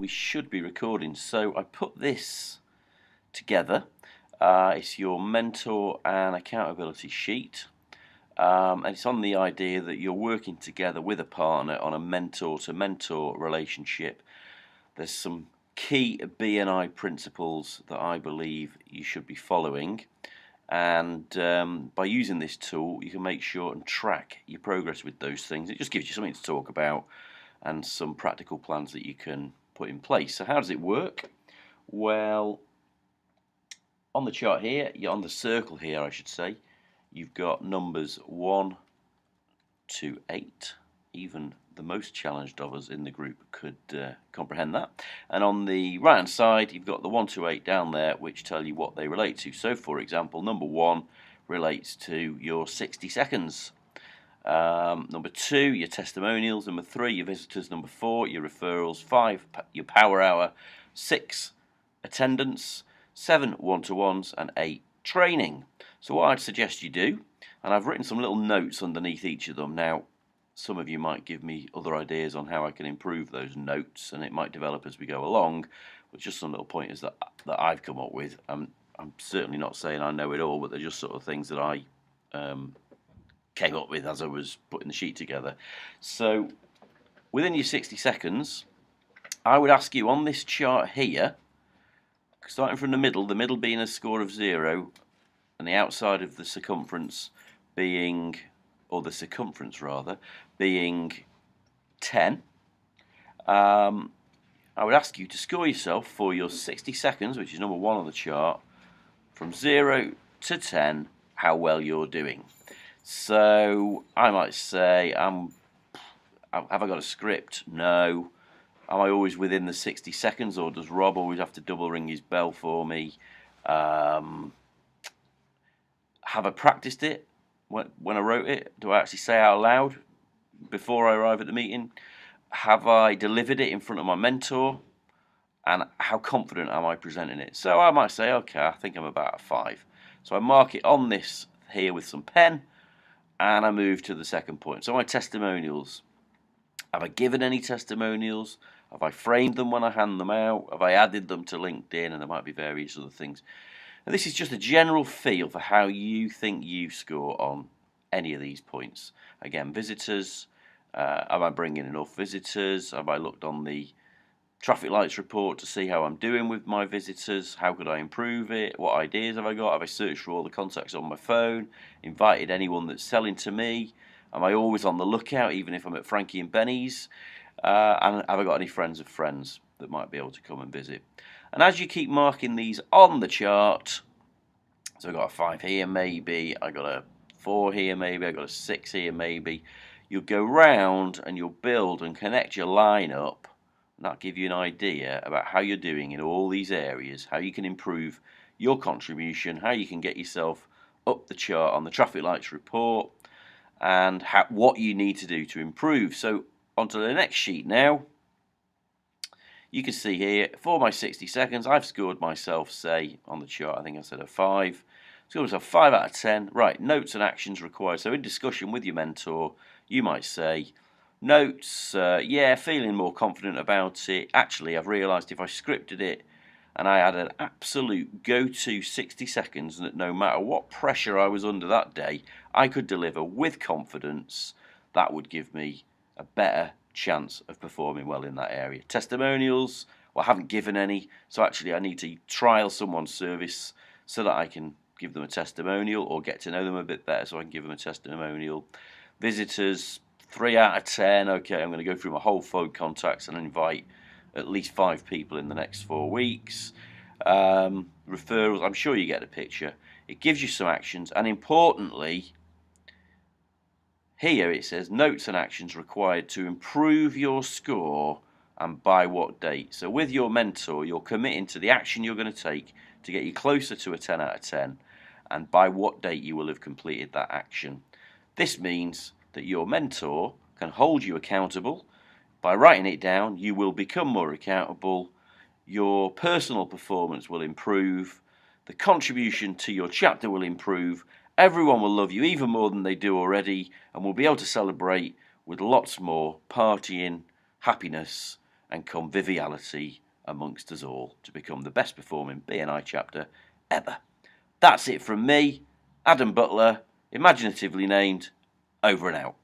we should be recording. So I put this together. It's your mentor and accountability sheet. And it's on the idea that you're working together with a partner on a mentor-to-mentor relationship. There's some key BNI principles that I believe you should be following. And by using this tool, you can make sure and track your progress with those things. It just gives you something to talk about and some practical plans that you can put in place. So how does it work? Well, on the chart here, you're on the circle here, I should say, you've got numbers 1 to 8. Even the most challenged of us in the group could comprehend that. And on the right hand side, you've got the 1 to 8 down there, which tell you what they relate to. So for example, number 1 relates to your 60 seconds. Number 2, your testimonials. Number 3, your visitors. Number 4, your referrals. 5, your power hour. 6, attendance. 7, one-to-ones. And 8, training. So what I'd suggest you do, and I've written some little notes underneath each of them. Now, some of you might give me other ideas on how I can improve those notes, and it might develop as we go along, but just some little pointers that I've come up with. I'm certainly not saying I know it all, but they're just sort of things that I came up with as I was putting the sheet together. So within your 60 seconds, I would ask you on this chart here, starting from the middle being a score of 0, and the outside of the circumference being, or the circumference rather, being 10, I would ask you to score yourself for your 60 seconds, which is number 1 on the chart, from 0 to 10, how well you're doing. So I might say, have I got a script? No. Am I always within the 60 seconds, or does Rob always have to double ring his bell for me? Have I practiced it when I wrote it? Do I actually say out loud before I arrive at the meeting? Have I delivered it in front of my mentor? And how confident am I presenting it? So I might say, okay, I think I'm about a 5. So I mark it on this here with some pen, and I move to the second point. So my testimonials. Have I given any testimonials? Have I framed them when I hand them out? Have I added them to LinkedIn? And there might be various other things. And this is just a general feel for how you think you score on any of these points. Again, visitors. Am I bringing enough visitors? Have I looked on the traffic lights report to see how I'm doing with my visitors? How could I improve it? What ideas have I got? Have I searched for all the contacts on my phone? Invited anyone that's selling to me? Am I always on the lookout, even if I'm at Frankie and Benny's? And have I got any friends of friends that might be able to come and visit? And as you keep marking these on the chart, so I've got a 5 here maybe, I got a 4 here maybe, I got a 6 here maybe, you'll go round and you'll build and connect your line up, and that'll give you an idea about how you're doing in all these areas, how you can improve your contribution, how you can get yourself up the chart on the traffic lights report, and what you need to do to improve. So onto the next sheet now. You can see here, for my 60 seconds, I've scored myself, say, on the chart, I think I said a 5. Scored myself 5 out of 10. Right, notes and actions required. So in discussion with your mentor, you might say, notes, yeah, feeling more confident about it. Actually, I've realised if I scripted it and I had an absolute go-to 60 seconds, that no matter what pressure I was under that day, I could deliver with confidence, that would give me a better chance of performing well in that area. Testimonials, well, I haven't given any, so actually I need to trial someone's service so that I can give them a testimonial, or get to know them a bit better so I can give them a testimonial. Visitors, 3 out of 10. Okay, I'm going to go through my whole phone contacts and invite at least 5 people in the next 4 weeks. Referrals, I'm sure you get the picture. It gives you some actions, and importantly, here it says notes and actions required to improve your score, and by what date. So with your mentor, you're committing to the action you're going to take to get you closer to a 10 out of 10, and by what date you will have completed that action. This means that your mentor can hold you accountable. By writing it down, you will become more accountable, your personal performance will improve, the contribution to your chapter will improve, everyone will love you even more than they do already, and will be able to celebrate with lots more partying, happiness, and conviviality amongst us all to become the best performing BNI chapter ever. That's it from me, Adam Butler, imaginatively named, over and out.